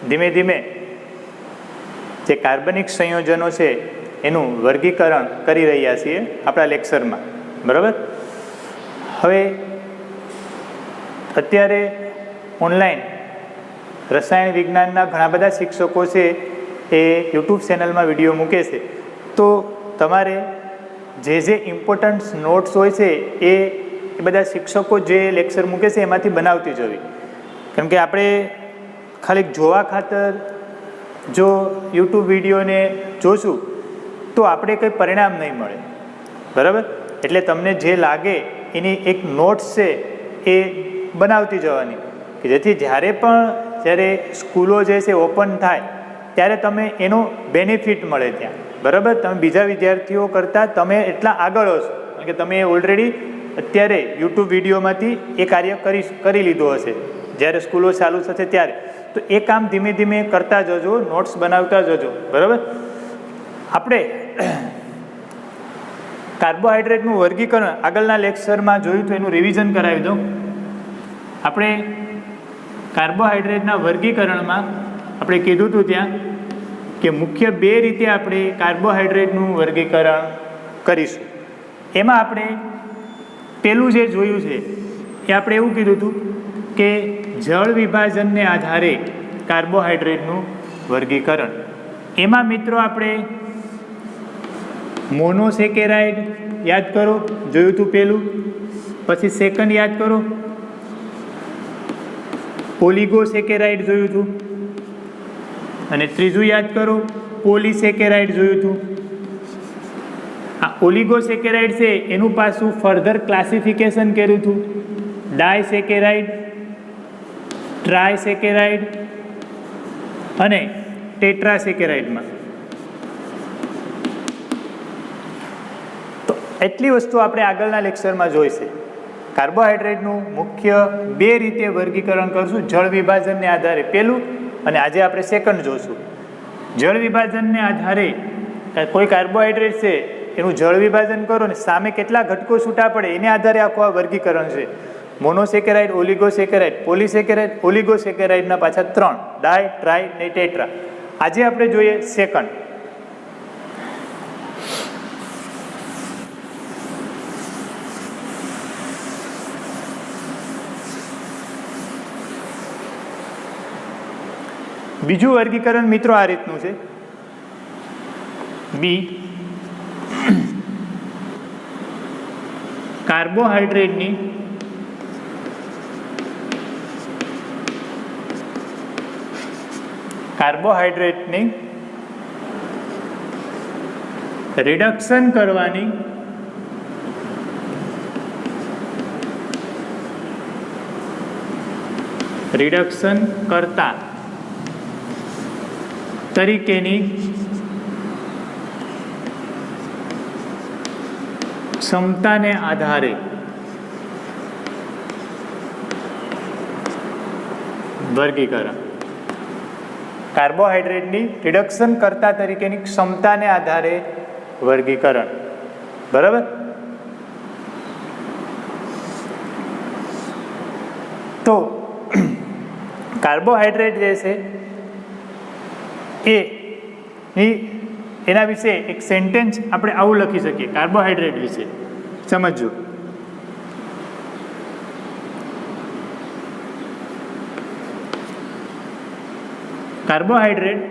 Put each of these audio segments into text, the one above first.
ધીમે ધીમે જે કાર્બનિક સંયોજનો છે એનું વર્ગીકરણ કરી રહ્યા છીએ આપણા લેક્ચરમાં, બરાબર. હવે અત્યારે ઓનલાઈન રસાયણ વિજ્ઞાનના ઘણા બધા શિક્ષકો છે એ યુટ્યુબ ચેનલમાં વિડીયો મૂકે છે, તો તમારે જે ઇમ્પોર્ટન્ટ નોટ્સ હોય છે એ બધા શિક્ષકો જે લેક્ચર મૂકે છે એમાંથી બનાવતી જવી. કેમ કે આપણે ખાલી જોવા ખાતર જો યુટ્યુબ વિડીયોને જોશું તો આપણે કંઈ પરિણામ નહીં મળે, બરાબર. એટલે તમને જે લાગે એની એક નોટ્સ છે એ બનાવતી જવાની, કે જેથી જ્યારે સ્કૂલો જે છે ઓપન થાય ત્યારે તમે એનો બેનિફિટ મળે ત્યાં, બરાબર. તમે બીજા વિદ્યાર્થીઓ કરતાં તમે એટલા આગળ હશો, કારણ કે તમે ઓલરેડી અત્યારે યુટ્યુબ વિડીયોમાંથી એ કાર્ય કરી લીધું હશે. જ્યારે સ્કૂલો ચાલુ થશે ત્યારે તો એ કામ ધીમે ધીમે કરતા જજો, નોટ્સ બનાવતા જજો, બરાબર. આપણે કાર્બોહાઈડ્રેટનું વર્ગીકરણ આગળના લેક્ચરમાં જોયું તો એનું રિવિઝન કરાવી દઉં. આપણે કાર્બોહાઈડ્રેટના વર્ગીકરણમાં આપણે કીધું હતું ત્યાં કે મુખ્ય બે રીતે આપણે કાર્બોહાઈડ્રેટનું વર્ગીકરણ કરીશું. એમાં આપણે પેલું જે જોયું છે એ આપણે એવું કીધું હતું કે જળ વિભાજનને આધારે કાર્બોહાઈડ્રેટનું વર્ગીકરણ. એમાં મિત્રો આપણે મોનોસેકેરાઇડ યાદ કરો, જોયું હતું પેલું. પછી સેકન્ડ યાદ કરો, ઓલિગોસેકેરાઇડ જોયું હતું. અને ત્રીજું યાદ કરો, પોલીસેકેરાઇડ જોયું હતું. આ ઓલિગોસેકેરાઇડ છે એનું પાછું ફર્ધર ક્લાસિફિકેશન કર્યું હતું, ડાયસેકેરાઇડ, ટ્રાયસેકેરાઇડ અને ટેટ્રાસેકેરાઇડમાં. તો એટલી વસ્તુ આપણે આગળના લેક્ચરમાં જોઈશે. કાર્બોહાઈડ્રેટનું મુખ્ય બે રીતે વર્ગીકરણ કરશું, જળ વિભાજનને આધારે પહેલું, અને આજે આપણે સેકન્ડ જોશું. જળ વિભાજનને આધારે કોઈ કાર્બોહાઈડ્રેટ છે એનું જળ વિભાજન કરો ને સામે કેટલા ઘટકો છૂટા પડે એને આધારે આખું આ વર્ગીકરણ છે. મોનોસેકેરાઇડ, ઓલિગોસેકેરાઇડ, પોલીસેકેરાઇડ, ઓલિગોસેકેરાઇડના પાછા 3, ડાય, ટ્રાય ને ટેટ્રા. આજે આપણે જોઈએ સેકન્ડ. બીજું વર્ગીકરણ મિત્રો આ રીતનું છે. બી, કાર્બોહાઈડ્રેટની રિડક્શન કરવાની કરતા તરીકેની ક્ષમતાને આધારે વર્ગીકરણ. કાર્બોહાઈડ્રેટની રિડક્શન કરતા તરીકેની ક્ષમતાને આધારે વર્ગીકરણ, બરાબર. તો કાર્બોહાઈડ્રેટ જે છે એના વિશે એક સેન્ટેન્સ આપણે આવું લખી શકીએ. કાર્બોહાઈડ્રેટ વિશે સમજો. કાર્બોહાઈડ્રેટ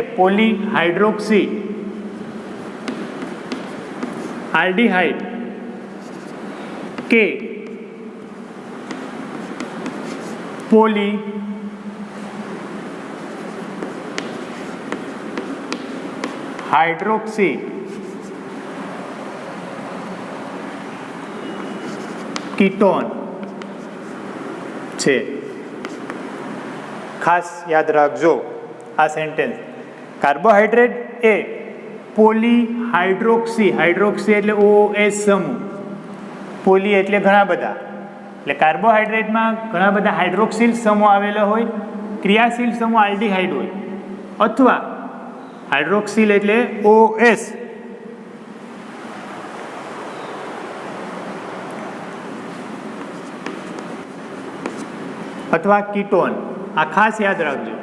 એ પોલીહાઇડ્રોક્સી આલ્ડીહાઇડ કે પોલીહાઇડ્રોક્સી કીટોન છે. ખાસ યાદ રાખજો આ સેન્ટેન્સ. કાર્બોહાઈડ્રેટ એ પોલીહાઇડ્રોક્સી, હાઇડ્રોક્સી એટલે OH સમૂહ, પોલી એટલે ઘણા બધા, એટલે કાર્બોહાઈડ્રેટમાં ઘણા બધા હાઇડ્રોક્સિલ સમૂહ આવેલા હોય, ક્રિયાશીલ સમૂહ આલ્ડીહાઇડ હોય, અથવા હાઇડ્રોક્સિલ એટલે OS, અથવા કીટોન. આ ખાસ યાદ રાખજો.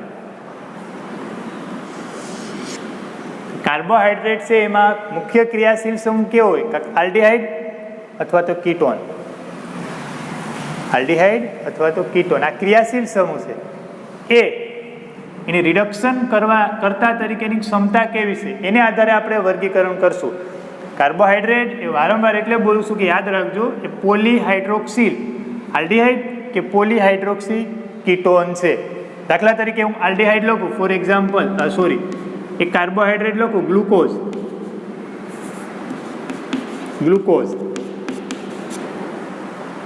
કાર્બોહાઈડ્રેટ છે એમાં મુખ્ય ક્રિયાશીલ સમૂહ કેવો હોય? આલ્ડીહાઇડ અથવા તો કીટોન. આલ્ડીહાઇડ અથવા તો કીટોન આ ક્રિયાશીલ સમૂહ છે. એની રિડક્શન કરતા તરીકેની ક્ષમતા કેવી છે એને આધારે આપણે વર્ગીકરણ કરશું. કાર્બોહાઈડ્રેટ એ વારંવાર એટલે બોલું છું કે યાદ રાખજો એ પોલીહાઇડ્રોક્સિલ આલ્ડીહાઇડ કે પોલીહાઇડ્રોક્સી કીટોન છે. દાખલા તરીકે હું આલ્ડીહાઇડ લખું, ફોર એક્ઝામ્પલ એક કાર્બોહાઈડ્રેટ લખું ગ્લુકોઝ,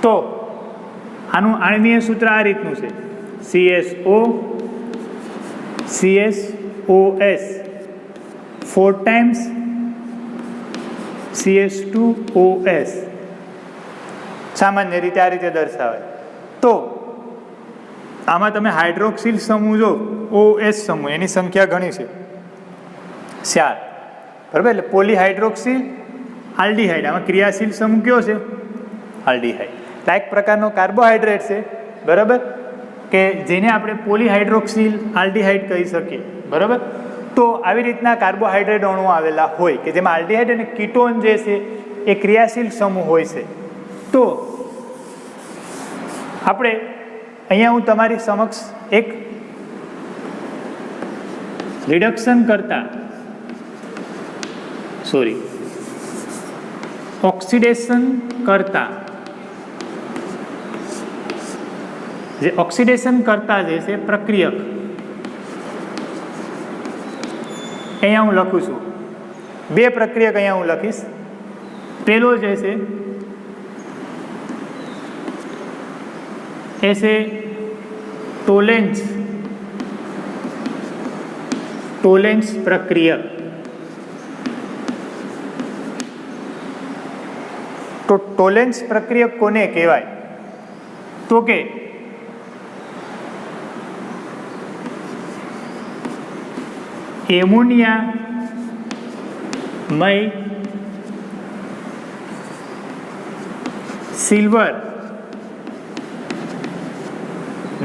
તો આનું આણ્વીય સૂત્ર આ રીતનું છે, CHOCSOS 4 times CH2OS. સામાન્ય રીતે આ રીતે દર્શાવે. તો આમાં તમે હાઇડ્રોક્સિલ સમૂહ જો OS સમૂહ એની સંખ્યા ઘણી છે, 4, બરાબર. એટલે પોલીહાઇડ્રોક્સિલ આલ્ડીહાઇડ આમાં ક્રિયાશીલ સમૂહ કયો છે? આલ્ડીહાઇડ. એક પ્રકારનો કાર્બોહાઈડ્રેટ છે, બરાબર, કે જેને આપણે પોલીહાઇડ્રોક્સિલ આલ્ડીહાઇડ કહી શકીએ, બરાબર. તો આવી રીતના કાર્બોહાઈડ્રેટ અણુઓ આવેલા હોય કે જેમાં આલ્ડીહાઇડ અને કીટોન જે છે એ ક્રિયાશીલ સમૂહ હોય છે. તો આપણે અહીંયા હું તમારી સમક્ષ એક ઓક્સિડેશન કરતા જે ઓક્સિડેશન કરતા જે છે પ્રક્રિયક અહીંયા હું લખું છું. 2 પ્રક્રિયક અહીંયા હું લખીશ. પેલો જે છે એ છે ટોલેન્સ પ્રક્રિયક. તો ટોલેન્સ પ્રક્રિયક કોને કહેવાય? તો કે એમોનિયામય સિલ્વર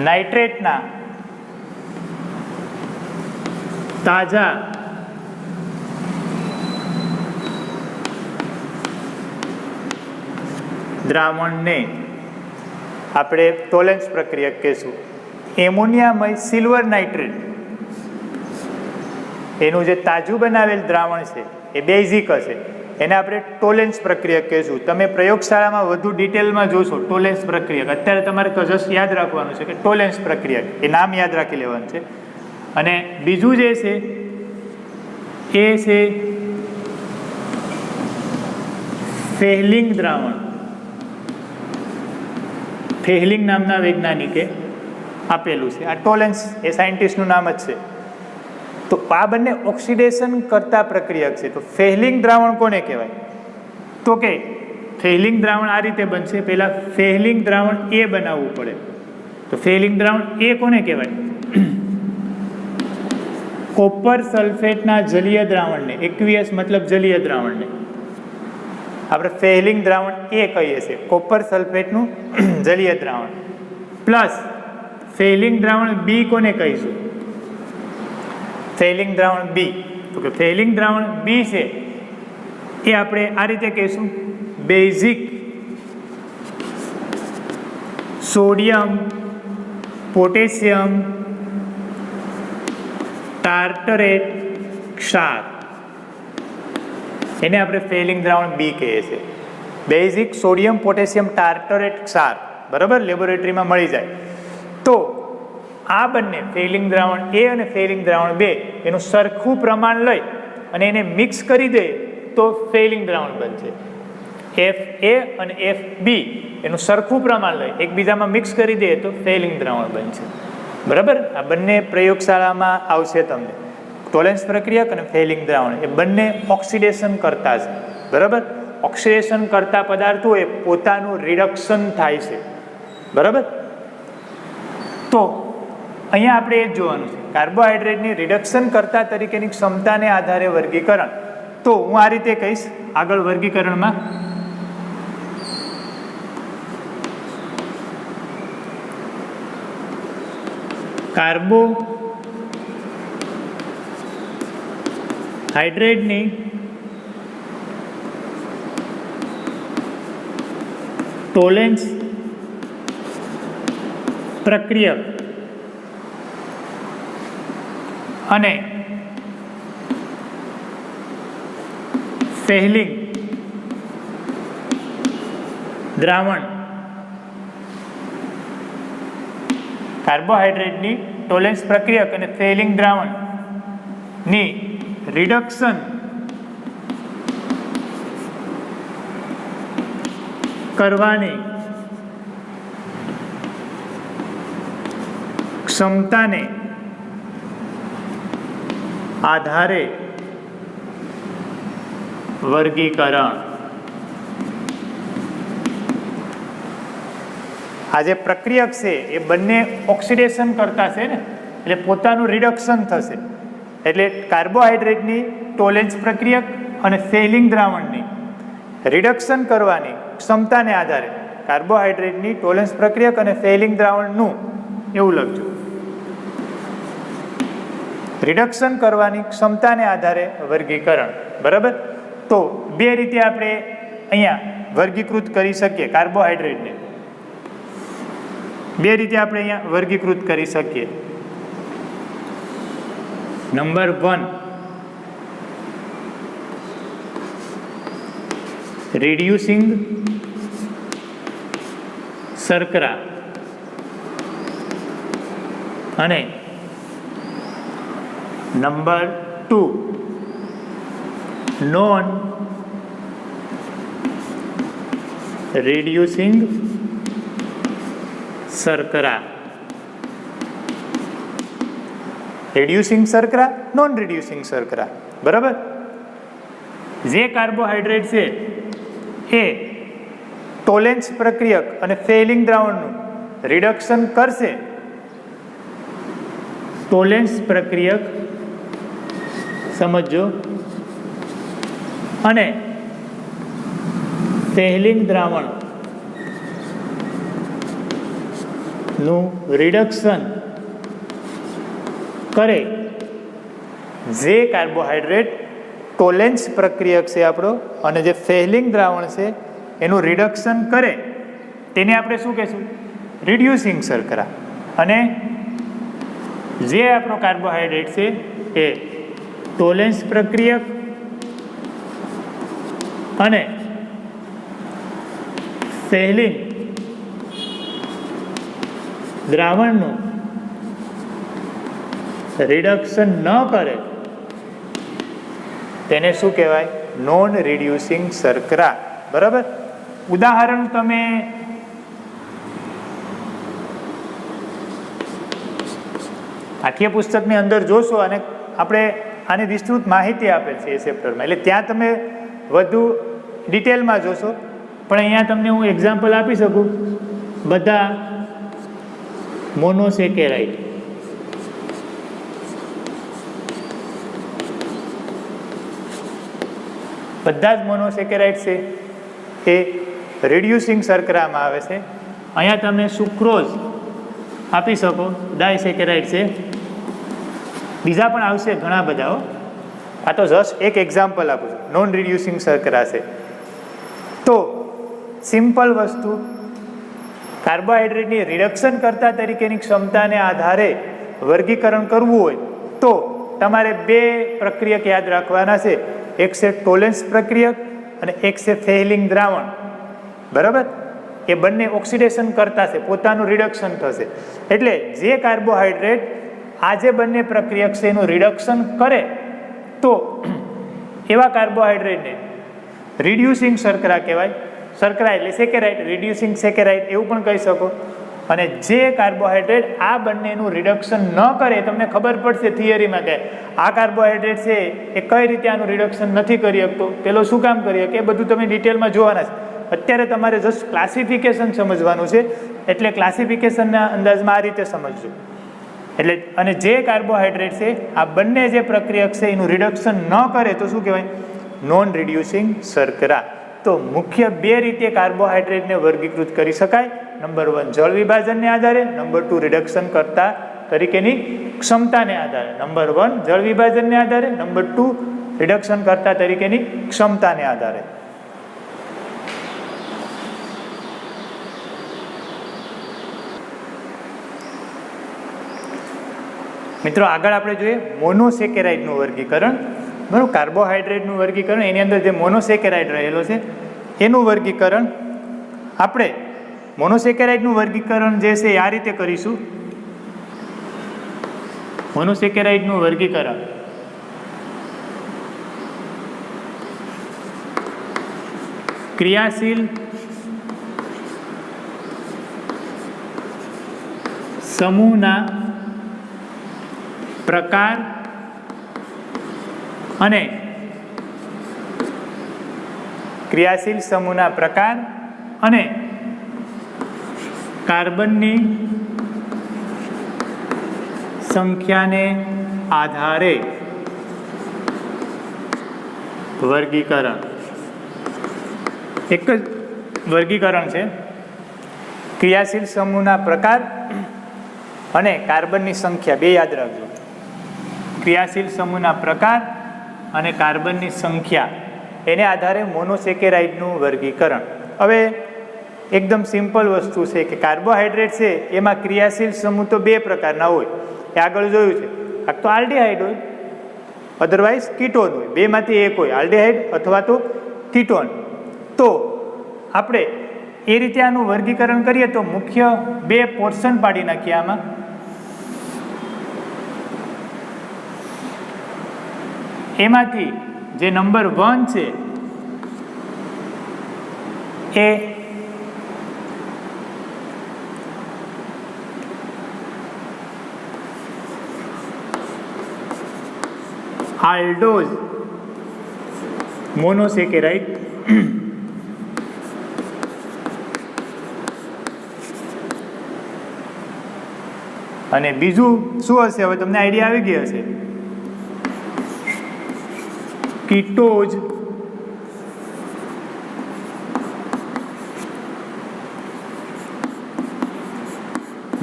નાઇટ્રેટના તાજા દ્રાવણને આપણે ટોલેન્સ પ્રક્રિયક કહીશું. એમોનિયામય સિલ્વર નાઇટ્રેટ એનું જે તાજું બનાવેલ દ્રાવણ છે એ બેઝિક હશે, એને આપણે ટોલેન્સ પ્રક્રિયક કહીશું. તમે પ્રયોગશાળામાં વધુ ડિટેલમાં જોશો ટોલેન્સ પ્રક્રિયક. અત્યારે તમારે જસ્ટ યાદ રાખવાનું છે કે ટોલેન્સ પ્રક્રિયક એ નામ યાદ રાખી લેવાનું છે. અને બીજું જે છે એ છે ફેહલિંગ દ્રાવણ. ફેહલિંગ નામના વૈજ્ઞાનિકે આપેલું છે. આ ટોલેન્સ એ સાયન્ટિસ્ટનું નામ જ છે. તો આ બંને ઓક્સિડેશન કરતા પ્રક્રિયક છે. તો ફેહલિંગ દ્રાવણ કોને કહેવાય? તો કે ફેહલિંગ દ્રાવણ આ રીતે બનશે. પહેલાં ફેહલિંગ દ્રાવણ એ બનાવવું પડે. તો ફેહલિંગ દ્રાવણ એ કોને કહેવાય? કોપર સલ્ફેટના જલીય દ્રાવણને, એક્વિયસ મતલબ જલીય દ્રાવણને આપણે ફેહલિંગ દ્રાવણ એ કહીએ છીએ. કોપર સલ્ફેટનું જલીય દ્રાવણ પ્લસ ફેહલિંગ દ્રાવણ બી કોને કહીશું? ફેહલિંગ દ્રાવણ બી. તો કે ફેહલિંગ દ્રાવણ બી છે એ આપણે આ રીતે કહીશું, બેઝિક સોડિયમ પોટેશિયમ ટાર્ટરેટ ક્ષાર, એને આપણે ફેહલિંગ દ્રાવણ બી કહીએ છીએ. બેઝિક સોડિયમ પોટેશિયમ ટાર્ટરેટ ક્ષાર, બરાબર, લેબોરેટરીમાં મળી જાય. તો આ બંને ફેહલિંગ દ્રાવણ એ અને ફેહલિંગ દ્રાવણ બે એનું સરખું પ્રમાણ લઈ અને એને મિક્સ કરી દે તો ફેહલિંગ દ્રાવણ બનશે. FA અને FB એનું સરખું પ્રમાણ લઈ એકબીજામાં મિક્સ કરી દે તો ફેહલિંગ દ્રાવણ બનશે. બરાબર. આ બંને પ્રયોગશાળામાં આવશે તમને. ટોલેન્સ પ્રક્રિયક અને ફેહલિંગ દ્રાવણ એ બંને ઓક્સિડેશન કરતા છે. બરાબર. ઓક્સિડેશન કરતા પદાર્થો એ પોતાનું રિડક્શન થાય છે. બરાબર. તો અહીંયા આપણે એ જ જોવાનું છે, કાર્બોહાઈડ્રેટની રિડક્શન કરતા તરીકેની ક્ષમતાને આધારે વર્ગીકરણ. તો હું આ રીતે કહીશ આગળ વર્ગીકરણમાં. કાર્બોહાઈડ્રેટની ટોલેન્સ પ્રક્રિયક અને ફેહલિંગ દ્રાવણ. કાર્બોહાઈડ્રેટની ટોલેન્સ પ્રક્રિયક અને ફેહલિંગ દ્રાવણની રિડક્શન કરવાની ક્ષમતાને આધારે વર્ગીકરણ. આ જે પ્રક્રિયક છે એ બંને ઓક્સિડેશન કરતા છે ને, એટલે પોતાનું રિડક્શન થશે. એટલે કાર્બોહાઈડ્રેટની ટોલેન્સ પ્રક્રિયક અને ફેહલિંગ દ્રાવણની રિડક્શન કરવાની ક્ષમતાને આધારે કાર્બોહાઈડ્રેટની ટોલેન્સ પ્રક્રિયક અને ફેહલિંગ દ્રાવણનું, એવું લખજો, રિડક્શન કરવાની ક્ષમતાને આધારે વર્ગીકરણ. બરાબર. તો બે રીતે આપણે અહીંયા વર્ગીકૃત કરી શકીએ કાર્બોહાઈડ્રેટને. બે રીતે આપણે અહીંયા વર્ગીકૃત કરી શકીએ. નંબર 1, રિડ્યુસિંગ શર્કરા અને નંબર 2, નોન રિડ્યુસિંગ શર્કરા. રિડ્યુસિંગ શર્કરા, નોન રિડ્યુસિંગ શર્કરા. બરાબર. જે કાર્બોહાઈડ્રેટ છે એ ટોલેન્સ પ્રક્રિયક અને ફેહલિંગ દ્રાવણનું રિડક્શન કરશે. ટોલેન્સ પ્રક્રિયક સમજો અને ફેહલિંગ દ્રાવણ નું રિડક્શન કરે. જે કાર્બોહાઈડ્રેટ ટોલેન્સ પ્રક્રિયક છે આપણો અને જે ફેહલિંગ દ્રાવણ છે એનું રિડક્શન કરે તેને આપણે શું કહીશું? રિડ્યુસિંગ શર્કરા. અને જે આપણો કાર્બોહાઈડ્રેટ છે એ ટોલેન્સ પ્રક્રિયક અને ફેહલિંગ દ્રાવણનું રિડક્શન ન કરે તેને શું કહેવાય? નોન રિડ્યુસિંગ શર્કરા. બરાબર. ઉદાહરણ તમે પાઠ્યપુસ્તકની અંદર જોશો અને આપણે આની વિસ્તૃત માહિતી આપેલ છે એ ચેપ્ટરમાં, એટલે ત્યાં તમે વધુ ડિટેલમાં જોશો. પણ અહીંયા તમને હું એક્ઝામ્પલ આપી શકું. બધા મોનોસેકેરાઇડ, બધા જ મોનોસેકેરાઇડ છે એ રિડ્યુસિંગ શર્કરામાં આવે છે. અહીંયા તમે સુક્રોઝ આપી શકો, ડાયસેકેરાઇડ છે. બીજા પણ આવશે ઘણા બધા. આ તો જસ્ટ એક એક્ઝામ્પલ આપું છું. નોન રિડ્યુસિંગ શર્કરા છે. તો સિમ્પલ વસ્તુ, કાર્બોહાઈડ્રેટની રિડક્શન કરતા તરીકેની ક્ષમતાને આધારે વર્ગીકરણ કરવું હોય તો તમારે બે પ્રક્રિયક યાદ રાખવાના છે. એક છે ટોલેન્સ પ્રક્રિયક અને એક છે ફેહલિંગ દ્રાવણ. બરાબર. એ બંને ઓક્સિડેશન કરતા છે, પોતાનું રિડક્શન થશે. એટલે જે કાર્બોહાઈડ્રેટ આ જે બંને પ્રક્રિયક છે એનું રિડક્શન કરે તો એવા કાર્બોહાઈડ્રેટને રિડ્યુસિંગ શર્કરા કહેવાય. શર્કરા એટલે સેકેરાઇડ, રિડ્યુસિંગ સેકેરાઇડ એવું પણ કહી શકો. અને જે કાર્બોહાઈડ્રેટ આ બંનેનું રિડક્શન ન કરે, તમને ખબર પડશે થિયરીમાં કે આ કાર્બોહાઈડ્રેટ છે એ કઈ રીતે આનું રિડક્શન નથી કરી શકતો, પેલો શું કામ કરી શકે, એ બધું તમે ડિટેલમાં જોવાના છે. અત્યારે તમારે જસ્ટ ક્લાસિફિકેશન સમજવાનું છે એટલે ક્લાસિફિકેશનના અંદાજમાં આ રીતે સમજજો. એટલે અને જે કાર્બોહાઈડ્રેટ છે આ બંને જે પ્રક્રિયક છે એનું રિડક્શન ન કરે તો શું કહેવાય? નોન રિડ્યુસિંગ શર્કરા. તો મુખ્ય બે રીતે કાર્બોહાઈડ્રેટને વર્ગીકૃત કરી શકાય. નંબર 1 જળ વિભાજનને આધારે, નંબર 2 રિડક્શન કરતા તરીકેની ક્ષમતાને આધારે. નંબર 1 જળ વિભાજનને આધારે, નંબર 2 રિડક્શન કરતા તરીકેની ક્ષમતાને આધારે. મિત્રો આગળ આપણે જોઈએ મોનોસેકેરાઇડનું વર્ગીકરણ. બરાબર, કાર્બોહાઈડ્રેટનું વર્ગીકરણ એની અંદર જે મોનોસેકેરાઇડ રહેલો છે એનું વર્ગીકરણ આપણે મોનોસેકેરાઇડનું વર્ગીકરણ જે છે એ આ રીતે કરીશું. મોનોસેકેરાઇડનું વર્ગીકરણ ક્રિયાશીલ સમૂહના પ્રકાર અને ક્રિયાશીલ સમૂહના પ્રકાર અને કાર્બનની સંખ્યાને આધારે વર્ગીકરણ. એક જ વર્ગીકરણ છે. ક્રિયાશીલ સમૂહના પ્રકાર અને કાર્બનની સંખ્યા, બે યાદ રાખજો. ક્રિયાશીલ સમૂહના પ્રકાર અને કાર્બનની સંખ્યા એને આધારે મોનોસેકેરાઇડનું વર્ગીકરણ. હવે એકદમ સિમ્પલ વસ્તુ છે કે કાર્બોહાઈડ્રેટ છે એમાં ક્રિયાશીલ સમૂહ તો બે પ્રકારના હોય. એ આગળ જોયું છે. કાં તો આલ્ડીહાઇડ હોય, અધરવાઇઝ કીટોન હોય. બેમાંથી એક હોય, આલ્ડીહાઇડ અથવા તો કીટોન. તો આપણે એ રીતે આનું વર્ગીકરણ કરીએ તો મુખ્ય બે પોર્શન પાડી નાખીએ આમાં. એમાંથી જે નંબર 1 છે એ આલ્ડોઝ મોનોસેકેરાઇડ અને બીજું શું હશે? હવે તમને આઈડિયા આવી ગઈ હશે. Ketose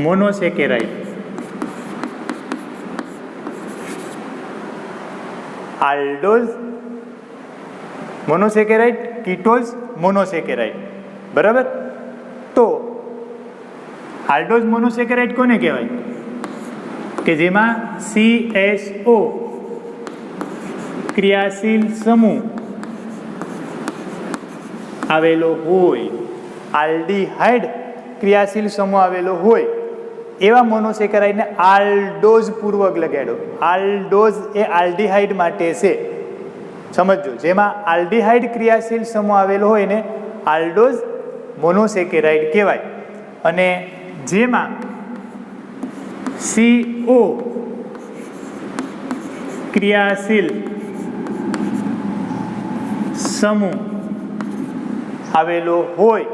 monosaccharide. Aldose monosaccharide, ketose monosaccharide. બરાબર. તો આલ્ડોઝ મોનોસેકેરાઇડ કોને કહેવાય? કે જેમાં CSO ક્રિયાશીલ સમૂહ આવેલો હોય, આલ્ડીહાઇડ ક્રિયાશીલ સમૂહ આવેલો હોય એવા મોનોસેકેરાઇડને આલ્ડોઝ પૂર્વક લગાડો. આલ્ડોઝ એ આલ્ડીહાઇડ માટે છે, સમજો. જેમાં આલ્ડીહાઇડ ક્રિયાશીલ સમૂહ આવેલો હોય ને આલ્ડોઝ મોનોસેકેરાઇડ કહેવાય. અને જેમાં CO ક્રિયાશીલ સમૂહ આવેલો હોય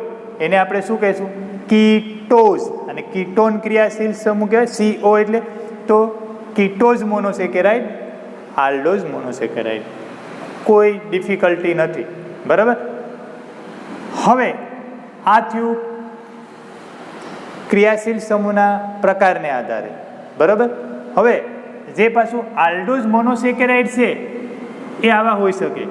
એને આપણે શું કહીશું? કીટોઝ. અને કીટોન ક્રિયાશીલ સમૂહ કહેવાય CO એટલે. તો કીટોઝ મોનોસેકેરાઇડ, આલ્ડોઝ મોનોસેકેરાઇડ. કોઈ ડિફિકલ્ટી નથી. બરાબર. હવે આ થયું ક્રિયાશીલ સમૂહના પ્રકારને આધારે. બરાબર. હવે જે પાછું આલ્ડોઝ મોનોસેકેરાઇડ છે એ આવા હોઈ શકે.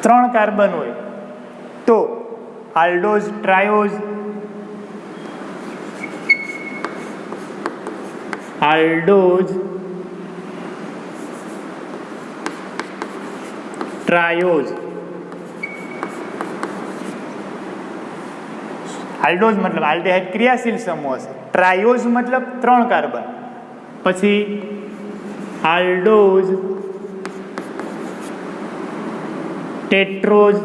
ત્રણ કાર્બન હોય તો આલ્ડોઝ ટ્રાયોઝ, આલ્ડોઝ ટ્રાયોઝ. આલ્ડોઝ મતલબ આલ્ડીહાઇડ ક્રિયાશીલ સમૂહ હશે. ટ્રાયોઝ મતલબ 3 કાર્બન. પછી આલ્ડોઝ ટેટ્રોઝ.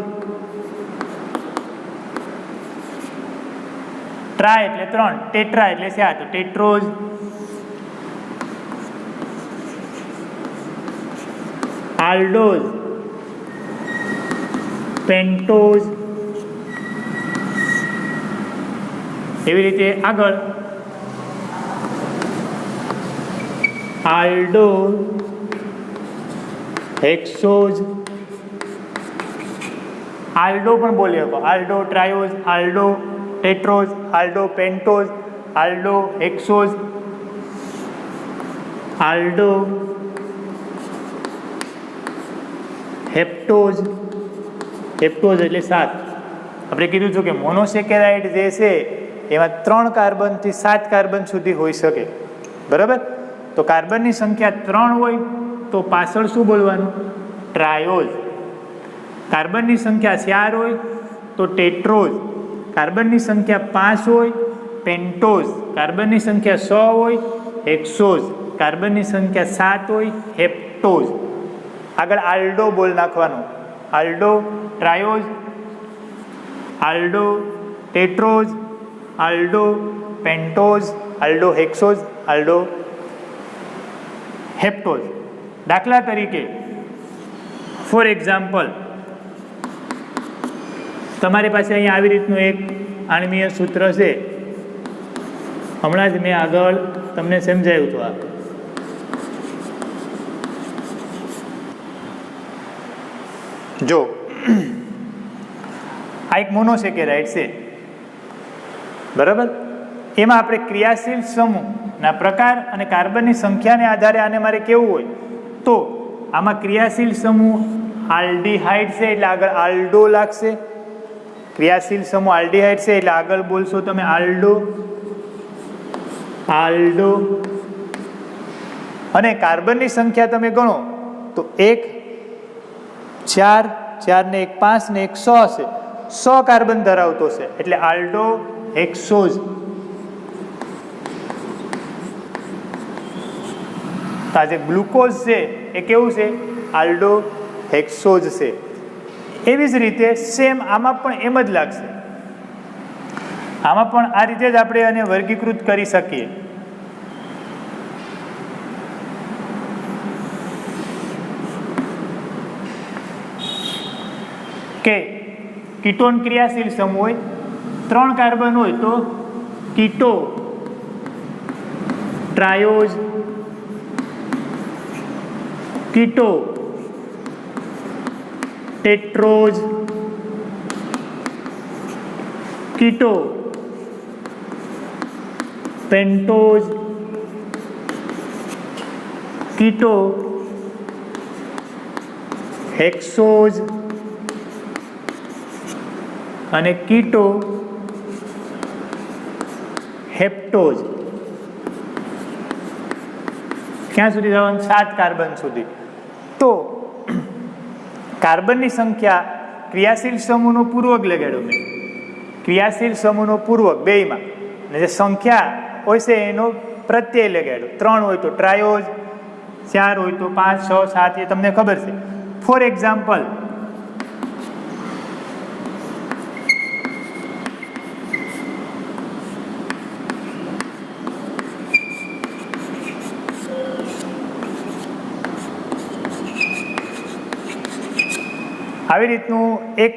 ટ્રાય એટલે 3, ટેટ્રા એટલે 4. તો ટેટ્રોઝ, આલ્ડોઝ, પેન્ટોઝ, એવી રીતે આગળ આલ્ડો, હેક્સોઝ, આલ્ડો પણ બોલી શકો, આલ્ડો ટ્રાયોઝ, આલ્ડો ટેટ્રોઝ, આલ્ડો પેન્ટોઝ, આલ્ડો હેક્સોઝ, આલ્ડો હેપ્ટોઝ, હેપ્ટોઝ એટલે 7. આપણે કીધું છું કે મોનોસેકેરાઇડ જે છે એમાં 3 કાર્બનથી 7 કાર્બન સુધી હોઈ શકે, બરાબર. તો કાર્બનની સંખ્યા 3 હોય તો પાછળ શું બોલવાનું? ટ્રાયોઝ. કાર્બનની સંખ્યા 4 હોય તો ટેટ્રોઝ. કાર્બનની સંખ્યા 5 હોય પેન્ટોઝ. કાર્બનની સંખ્યા 6 હોય હેક્સોઝ. કાર્બનની સંખ્યા 7 હોય હેપ્ટોઝ. આગળ આલ્ડો બોલ નાખવાનું. આલ્ડો ટ્રાયોઝ, આલ્ડો ટેટ્રોઝ, આલ્ડો પેન્ટોઝ, આલ્ડો હેક્સોઝ, આલ્ડો હેપ્ટોઝ. દાખલા તરીકે ફોર એક્ઝામ્પલ તમારી પાસે અહીંયા આવી રીતનું એક આણ્વીય સૂત્ર છે. હમણાં જ મેં આગળ તમને સમજાવ્યું હતું. જો આ એક મોનોસેકેરાઇડ છે, બરાબર. એમાં આપણે ક્રિયાશીલ સમૂહના પ્રકાર અને કાર્બનની સંખ્યાને આધારે આને મારે કેવું હોય તો આમાં ક્રિયાશીલ સમૂહ આલ્ડીહાઇડ છે એટલે આગળ આલ્ડો લાગશે. ક્રિયાશીલ સમૂહ આલ્ડીહાઇડ છે એટલે આગળ બોલશો તમે આલ્ડો, આલ્ડો. અને કાર્બનની સંખ્યા તમે ગણો તો 1 4, 4 ને 1 5 ને 1 6 છે. 100 કાર્બન ધરાવતો છે એટલે આલ્ડો હેક્સોઝ. તો આ જે ગ્લુકોઝ છે એ કેવું છે? આલ્ડો હેક્સોઝ છે. એવી જ રીતે સેમ આમાં પણ એમ જ લાગશે. આમાં પણ આ રીતે જ આપણે આને વર્ગીકૃત કરી શકીએ. કે કીટોન ક્રિયાશીલ સમૂહ હોય, 3 કાર્બન હોય તો કીટો ટ્રાયોઝ, કીટો ટેટ્રોઝ, કીટો પેન્ટોઝ, કીટો હેક્સોઝ અને કીટો હેપ્ટોઝ. ક્યાં સુધી જવાનું? 7 કાર્બન સુધી. તો કાર્બનની સંખ્યા ક્રિયાશીલ સમૂહનો પૂર્વક લગાડ્યો મેં. ક્રિયાશીલ સમૂહનો પૂર્વક બેયમાં, અને જે સંખ્યા હોય છે એનો પ્રત્યય લગાડ્યો. 3 હોય તો ટ્રાયોઝ, 4 હોય તો 5, 6, 7 એ તમને ખબર છે. ફોર એક્ઝામ્પલ આવી રીતનું એક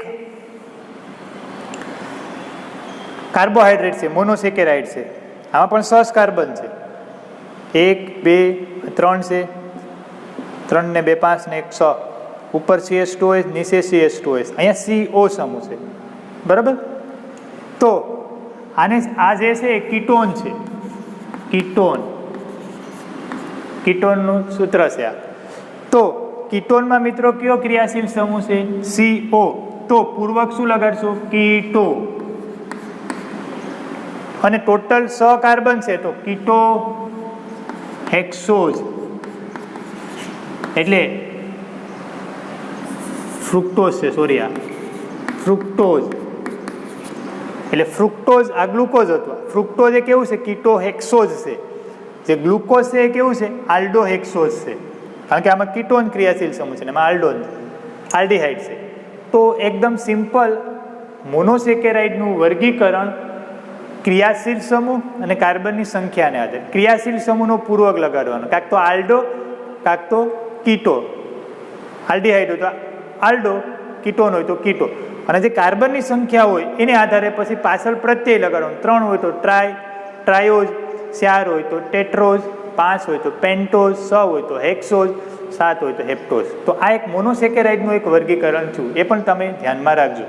કાર્બોહાઈડ્રેટ છે, મોનોસેકેરાઇડ છે. આમાં પણ 6 કાર્બન છે. 1 2 3 છે. 3 ને 2 5 ને 1 6. ઉપર CH2OH, નીચે CH2OH. અહીંયા CO સમૂહ છે, બરાબર. તો આને આ જે છે એ કીટોન છે. કીટોન, કીટોનનું સૂત્ર છે આ. તો કીટોનમાં મિત્રો કયો ક્રિયાશીલ સમૂહ છે? CO. તો પૂર્વક શું લગાડશો? કીટો. અને ટોટલ 6 કાર્બન છે તો કીટો હેક્સોઝ. એટલે ફ્રુક્ટોઝ છે, સોરી, આ ફ્રુક્ટોઝ. એટલે ફ્રુક્ટોઝ આ ગ્લુકોઝ હતો. ફ્રુક્ટોઝ એ કેવું છે? કીટો હેક્સોઝ છે. જે ગ્લુકોઝ છે એ કેવું છે? આલ્ડો હેક્સોઝ છે. કારણ કે આમાં કીટોન ક્રિયાશીલ સમૂહ છે ને એમાં આલ્ડોન આલ્ડીહાઇડ છે. તો એકદમ સિમ્પલ મોનોસેકેરાઇડનું વર્ગીકરણ ક્રિયાશીલ સમૂહ અને કાર્બનની સંખ્યાને આધારે. ક્રિયાશીલ સમૂહનો પૂર્વક લગાડવાનો, કાંક તો આલ્ડો કાંક તો કીટો. આલ્ડીહાઇડ હોય તો આલ્ડો, કીટોન હોય તો કીટો. અને જે કાર્બનની સંખ્યા હોય એને આધારે પછી પાછળ પ્રત્યય લગાડવાનો. 3 હોય તો ટ્રાયોઝ, 4 હોય તો ટેટ્રોઝ, 5 હોય તો પેન્ટોઝ, 6 હોય તો હેક્સોઝ, 7 હોય તો હેપ્ટોઝ. તો આ એક મોનોસેકેરાઇડનું એક વર્ગીકરણ છું, એ પણ તમે ધ્યાનમાં રાખજો.